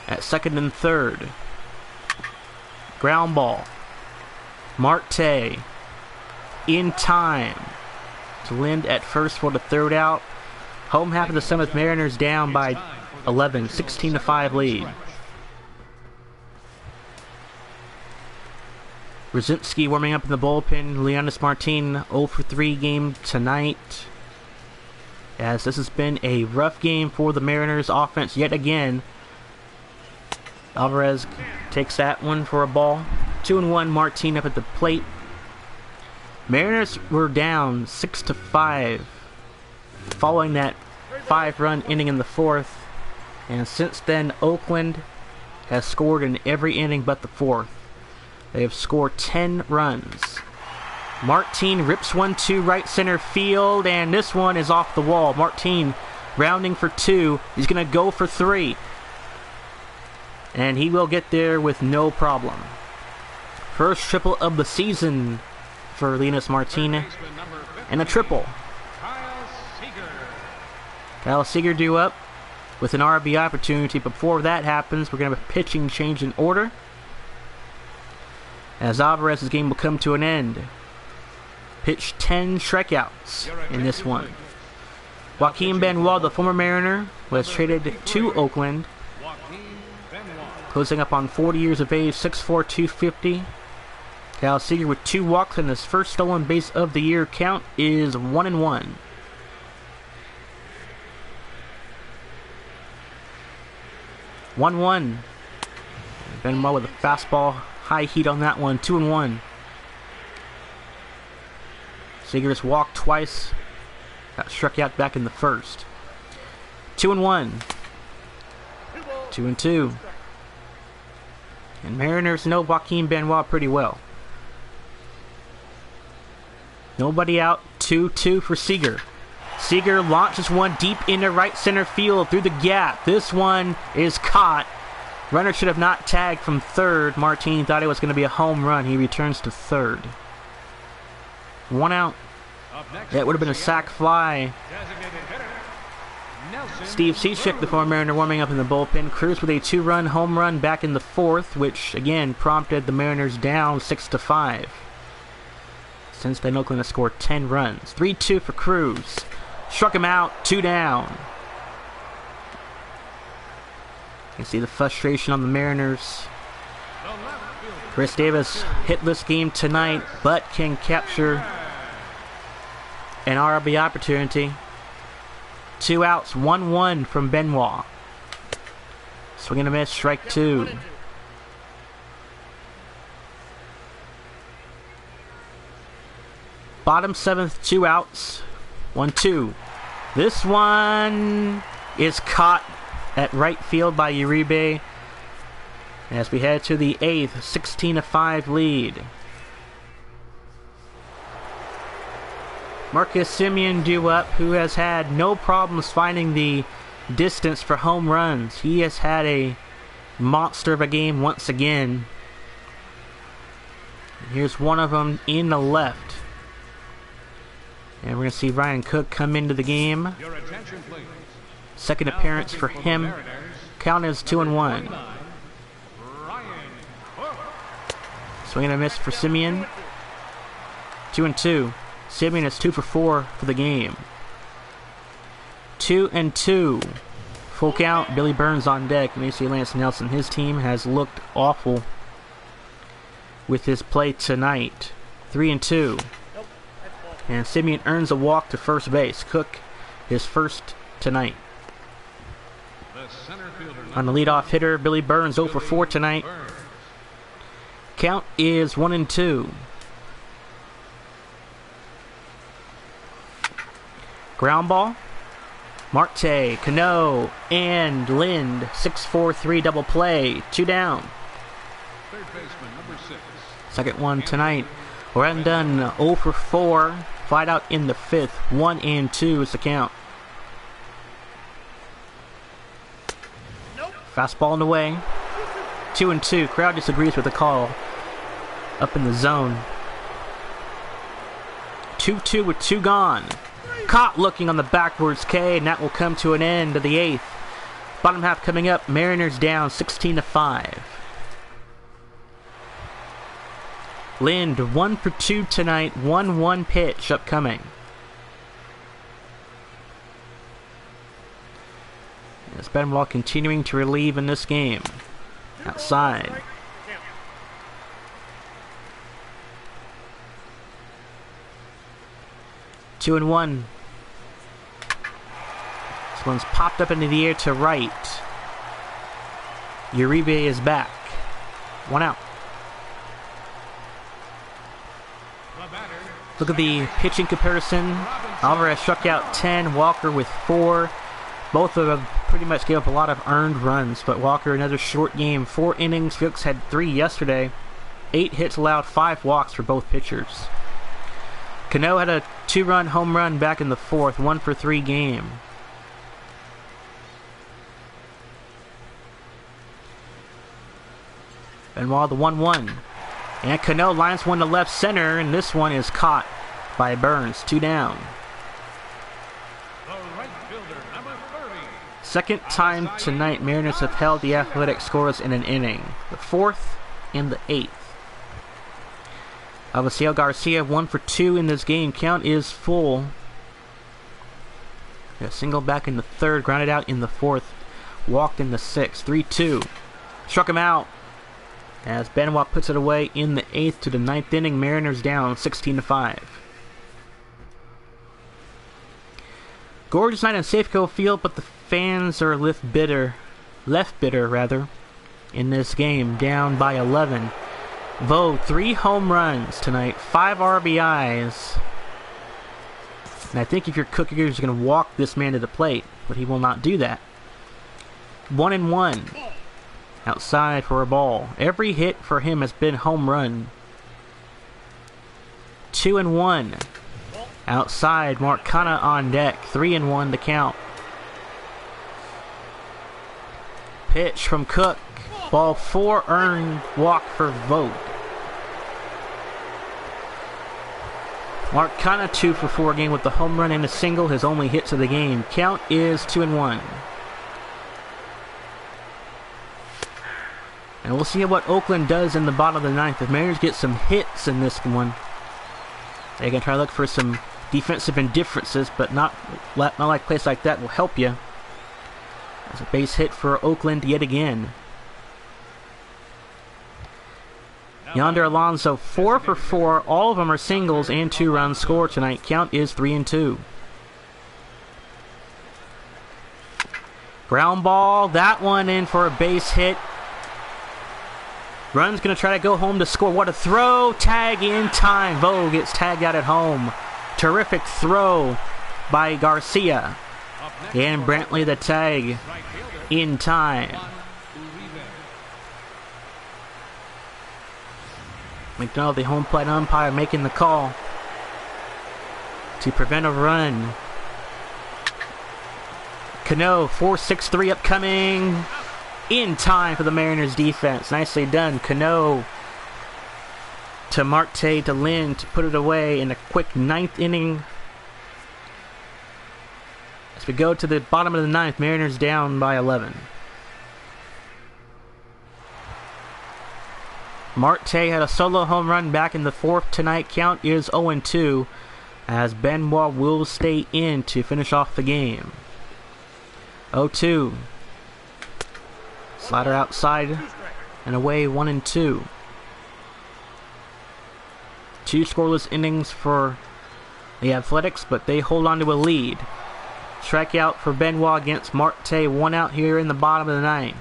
A: at 2nd and 3rd. Ground ball. Marte in time to Lind at first for the 3rd out. Home half of the 7th. Mariners down by 11. 16-5 lead. Brzezinski warming up in the bullpen. Leonis Martin 0 for 3 game tonight. As this has been a rough game for the Mariners offense yet again. Alvarez takes that one for a ball. 2-1 Martin up at the plate. Mariners were down 6-5 following that 5-run inning in the 4th. And since then, Oakland has scored in every inning but the 4th. They have scored 10 runs. Martin rips 1-2 right center field, and this one is off the wall. Martin rounding for 2. He's going to go for 3. And he will get there with no problem. First triple of the season for Leonis Martin. And a triple. Kyle Seager due up with an RBI opportunity. Before that happens, we're going to have a pitching change in order, as Alvarez's game will come to an end. Pitched 10 strikeouts in this one. Joaquin Benoit, the former Mariner, was traded to Oakland, closing up on 40 years of age, 6'4", 250. Kyle Seager with 2 walks and his first stolen base of the year. Count is 1-1. Benoit with a fastball, high heat on that one. 2-1. Seager's walked twice. Got struck out back in the 1st. 2-1. 2-2. And Mariners know Joaquin Benoit pretty well. Nobody out. 2-2 for Seager. Seager launches one deep into right center field through the gap. This one is caught. Runner should have not tagged from 3rd. Martin thought it was going to be a home run. He returns to 3rd. 1 out. That would have been a sac fly. Steve Cishek, the former Mariner, warming up in the bullpen. Cruz with a 2-run home run back in the 4th, which again prompted the Mariners down 6-5. Since then, Oakland has scored 10 runs. 3-2 for Cruz. Struck him out. 2 down. You can see the frustration on the Mariners. Chris Davis hitless game tonight, but can capture an RBI opportunity. 2 outs, 1-1 from Benoit. Swing and a miss, strike 2. Bottom 7th, 2 outs, 1-2. This one is caught at right field by Uribe as we head to the 8th, 16-5 lead. Marcus Semien due up, who has had no problems finding the distance for home runs. He has had a monster of a game once again. Here's one of them in the left. And we're going to see Ryan Cook come into the game.
B: Your attention, please.
A: Second appearance for him. Count is 2-1.
B: Ryan Cook.
A: Swing and a miss for Simeon. 2-2. Simeon is 2 for 4 for the game. 2-2. Full count. Billy Burns on deck. And you see Lance Nelson. His team has looked awful with his play tonight. 3-2. And Simeon earns a walk to first base. Cook, his first tonight.
B: The center fielder
A: On the leadoff hitter, Billy Burns 0 for 4 tonight.
B: Burns.
A: Count is 1-2. Ground ball. Marte, Cano, and Lind. 6-4-3 double play. 2 down.
B: Third baseman number 6.
A: Second one tonight. Rendon 0 for 4. Flied out in the 5th. 1-2 is the count. Fastball in the way. 2-2. Crowd disagrees with the call. Up in the zone. 2-2 with 2 gone. Caught looking on the backwards K, and that will come to an end of the 8th. Bottom half coming up. Mariners down 16-5. Lind 1 for 2 tonight. 1-1 pitch upcoming. As Benoit continuing to relieve in this game. Outside. Two and 1. This one's popped up into the air to right. Uribe is back. 1 out. Look at the pitching comparison. Alvarez struck out 10, Walker with 4. Both of them pretty much gave up a lot of earned runs, but Walker another short game. 4 innings. Fuchs had 3 yesterday. 8 hits allowed, 5 walks for both pitchers. Cano had a 2-run home run back in the 4th. 1 for 3 game. Benoit the 1-1. And Cano lines one to left center, and this one is caught by Burns. 2 down.
B: The right fielder number 30.
A: Second time tonight Mariners have held the Athletic scoreless in an inning. The 4th and the 8th. Avisail Garcia 1 for 2 in this game. Count is full. A single back in the 3rd, grounded out in the 4th, walked in the 6th. 3-2. Struck him out. As Benoit puts it away in the 8th to the 9th inning. Mariners down 16-5. Gorgeous night on Safeco Field, but the fans are left bitter in this game, down by 11. Vogt 3 home runs tonight, 5 RBIs. And I think if you're Cook, you're just going to walk this man to the plate, but he will not do that. 1-1. Outside for a ball. Every hit for him has been home run. 2-1. Outside, Marcana on deck. 3-1 to count. Pitch from Cook. Ball 4, earned walk for Vogt. Marcana 2 for 4 game with the home run and a single, his only hits of the game. Count is 2-1. And we'll see what Oakland does in the bottom of the 9th. If Mariners get some hits in this one, they can try to look for some defensive indifferences, but not like a place like that will help you. There's a base hit for Oakland yet again. Yonder Alonso 4 for 4. All of them are singles and 2-run score tonight. Count is 3-2. Ground ball. That one in for a base hit. Run's going to try to go home to score. What a throw. Tag in time. Vogt gets tagged out at home. Terrific throw by Garcia. And Brantley the tag in time. McDonald, the home plate umpire, making the call to prevent a run. Cano, 4-6-3 upcoming. In time for the Mariners defense. Nicely done. Cano to Marte to Lind to put it away in a quick 9th inning We go to the bottom of the ninth. Mariners down by 11. Marte had a solo home run back in the fourth tonight. Count is 0-2 as Benoit will stay in to finish off the game. 0-2. Slider outside and away, 1-2. 2 scoreless innings for the Athletics, but they hold on to a lead. Strikeout for Benoit against Marte. 1 out here in the bottom of the ninth.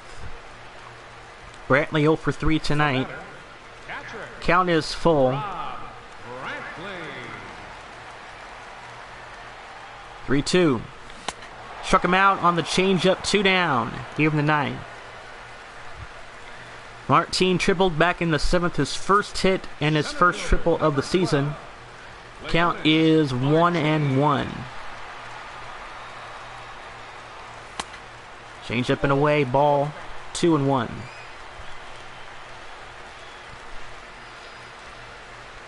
A: Brantley 0 for 3 tonight. Count is full. 3-2. Struck him out on the changeup. 2 down here in the ninth. Martin tripled back in the 7th, his first hit and his first triple of the season. Count is 1-1. Change up and away, ball 2-1.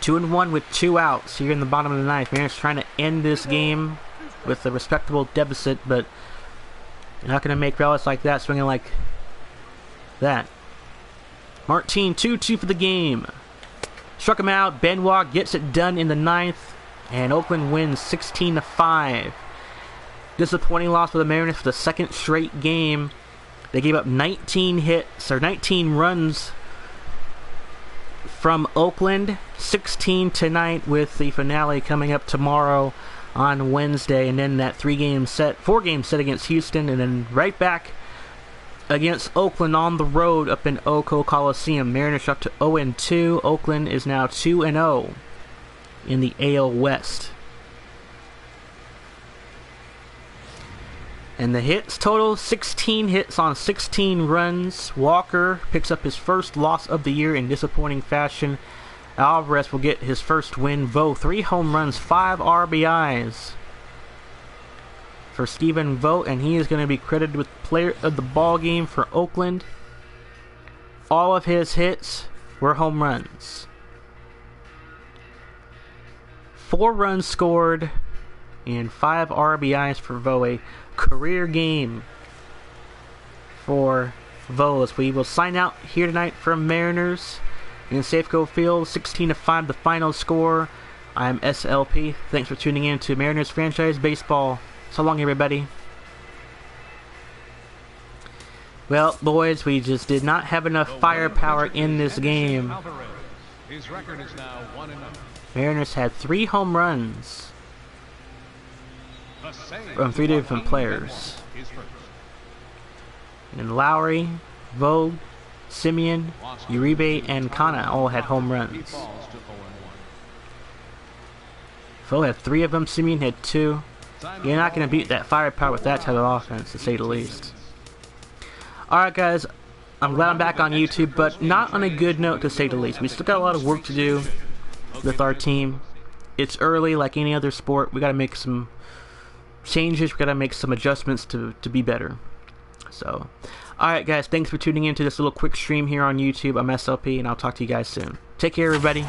A: 2-1 with 2 outs here in the bottom of the ninth. Mariners trying to end this game with a respectable deficit, but you're not going to make relics like that swinging like that. Martin 2-2 for the game. Struck him out. Benoit gets it done in the ninth, and Oakland wins 16-5. Disappointing loss for the Mariners for the second straight game. They gave up 19 runs from Oakland. 16 tonight, with the finale coming up tomorrow on Wednesday, and then that 4-game set against Houston, and then right back against Oakland on the road up in Oco Coliseum. Mariners up to 0-2. Oakland is now 2-0 in the AL West. And the hits total, 16 hits on 16 runs. Walker picks up his first loss of the year in disappointing fashion. Alvarez will get his first win. Vo, 3 home runs, 5 RBIs for Stephen Vogt, and he is going to be credited with player of the ball game for Oakland. All of his hits were home runs. 4 runs scored and 5 RBIs for Vogt. Career game for Vogt. We will sign out here tonight from Mariners in Safeco Field. 16-5 the final score. I'm S.L.P. Thanks for tuning in to Mariners Franchise Baseball. So long, everybody. Well, boys, we just did not have enough firepower in this game.
B: His record is now 1-0.
A: Mariners had 3 home runs from 3 different players. And Lowry, Vogt, Simeon, Uribe, and Kana all had home runs. Vogt had 3 of them. Simeon had 2. You're not going to beat that firepower with that type of offense, to say the least. Alright, guys. I'm glad I'm back on YouTube, but not on a good note, to say the least. We still got a lot of work to do with our team. It's early, like any other sport. We got to make some changes. We got to make some adjustments to be better. So, alright, guys. Thanks for tuning in to this little quick stream here on YouTube. I'm S.L.P, and I'll talk to you guys soon. Take care, everybody.